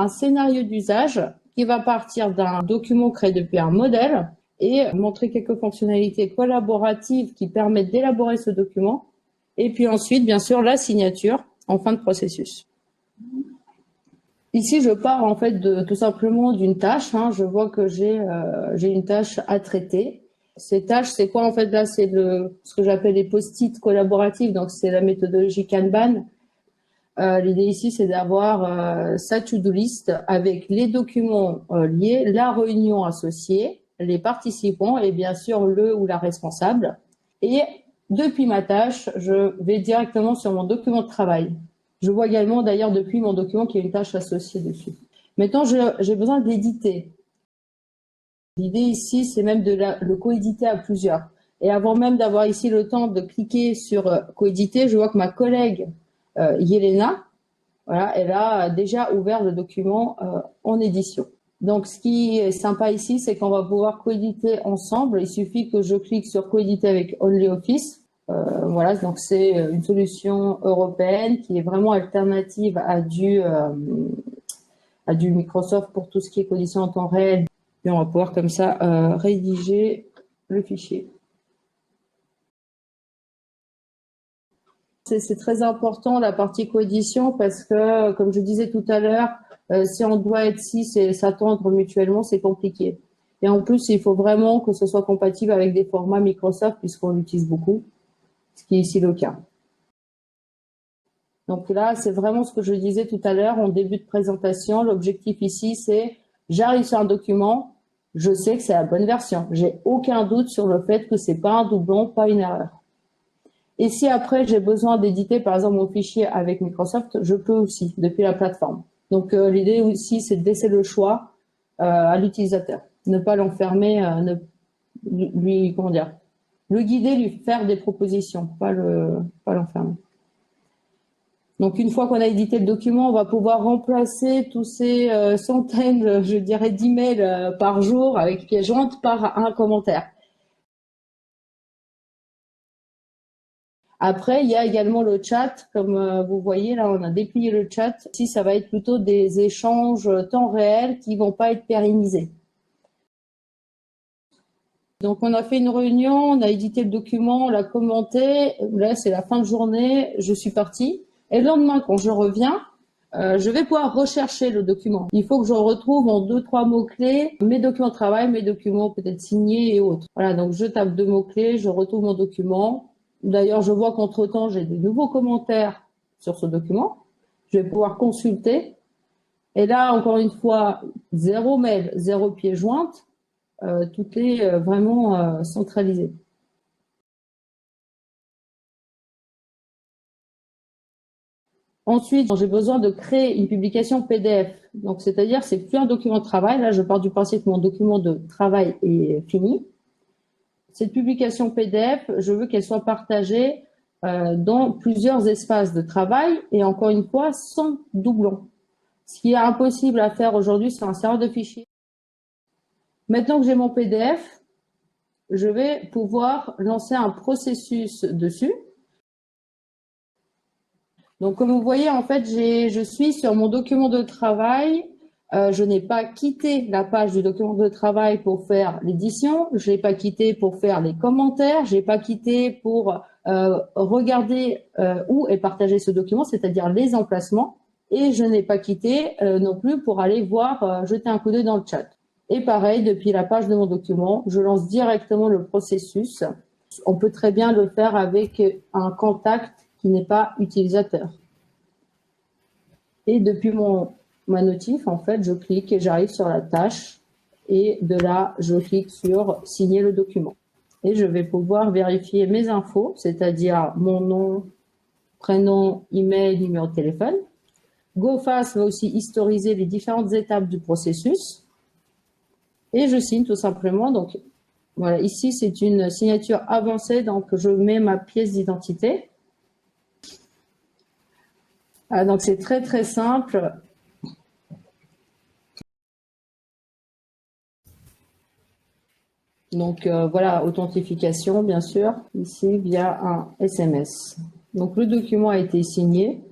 un scénario d'usage qui va partir d'un document créé depuis un modèle et montrer quelques fonctionnalités collaboratives qui permettent d'élaborer ce document. Et puis ensuite, bien sûr, la signature en fin de processus. Ici, je pars en fait tout simplement d'une tâche. Je vois que j'ai une tâche à traiter. Ces tâches, c'est quoi en fait? Là, c'est ce que j'appelle les post-it collaboratifs. Donc, c'est la méthodologie Kanban. L'idée ici, c'est d'avoir sa to-do list avec les documents liés, la réunion associée, les participants et bien sûr le ou la responsable. Et depuis ma tâche, je vais directement sur mon document de travail. Je vois également d'ailleurs depuis mon document qu'il y a une tâche associée dessus. Maintenant, j'ai besoin de l'éditer. L'idée ici, c'est même de le coéditer à plusieurs. Et avant même d'avoir ici le temps de cliquer sur coéditer, je vois que ma collègue Yelena, voilà, elle a déjà ouvert le document en édition. Donc, ce qui est sympa ici, c'est qu'on va pouvoir coéditer ensemble. Il suffit que je clique sur coéditer avec OnlyOffice. Voilà, donc c'est une solution européenne qui est vraiment alternative à du Microsoft pour tout ce qui est coédition en temps réel. Et on va pouvoir comme ça rédiger le fichier. C'est très important la partie coédition parce que, comme je disais tout à l'heure, si on doit être 6 et s'attendre mutuellement, c'est compliqué. Et en plus, il faut vraiment que ce soit compatible avec des formats Microsoft puisqu'on l'utilise beaucoup, ce qui est ici le cas. Donc là, c'est vraiment ce que je disais tout à l'heure en début de présentation. L'objectif ici, c'est j'arrive sur un document, je sais que c'est la bonne version. J'ai aucun doute sur le fait que c'est pas un doublon, pas une erreur. Et si après j'ai besoin d'éditer par exemple mon fichier avec Microsoft, je peux aussi depuis la plateforme. Donc l'idée aussi c'est de laisser le choix à l'utilisateur, ne pas l'enfermer, le guider, lui faire des propositions, pas l'enfermer. Donc une fois qu'on a édité le document, on va pouvoir remplacer tous ces centaines, je dirais, d'emails par jour avec pièce jointe par un commentaire. Après, il y a également le chat. Comme vous voyez, là, on a déplié le chat. Ici, ça va être plutôt des échanges temps réel qui vont pas être pérennisés. Donc, on a fait une réunion, on a édité le document, on l'a commenté. Là, c'est la fin de journée, je suis partie. Et le lendemain, quand je reviens, je vais pouvoir rechercher le document. Il faut que je retrouve en 2-3 mots-clés mes documents de travail, mes documents peut-être signés et autres. Voilà, donc je tape 2 mots-clés, je retrouve mon document. D'ailleurs, je vois qu'entre-temps, j'ai des nouveaux commentaires sur ce document. Je vais pouvoir consulter. Et là, encore une fois, 0 mail, 0 pièce jointe. Tout est vraiment centralisé. Ensuite, j'ai besoin de créer une publication PDF. Donc, c'est-à-dire, c'est plus un document de travail. Là, je pars du principe que mon document de travail est fini. Cette publication PDF, je veux qu'elle soit partagée dans plusieurs espaces de travail et encore une fois, sans doublon. Ce qui est impossible à faire aujourd'hui sur un serveur de fichiers. Maintenant que j'ai mon PDF, je vais pouvoir lancer un processus dessus. Donc, comme vous voyez, en fait, je suis sur mon document de travail. Je n'ai pas quitté la page du document de travail pour faire l'édition. Je n'ai pas quitté pour faire les commentaires. Je n'ai pas quitté pour regarder où est partagé ce document, c'est-à-dire les emplacements. Et je n'ai pas quitté non plus pour aller voir, jeter un coup d'œil dans le chat. Et pareil, depuis la page de mon document, je lance directement le processus. On peut très bien le faire avec un contact qui n'est pas utilisateur. Et depuis ma notif, en fait, je clique et j'arrive sur la tâche. Et de là, je clique sur signer le document. Et je vais pouvoir vérifier mes infos, c'est-à-dire mon nom, prénom, email, numéro de téléphone. GoFast va aussi historiser les différentes étapes du processus. Et je signe tout simplement. Donc, voilà, ici, c'est une signature avancée. Donc, je mets ma pièce d'identité. Donc, c'est très, très simple. Donc, voilà, authentification, bien sûr, ici, via un SMS. Donc, le document a été signé.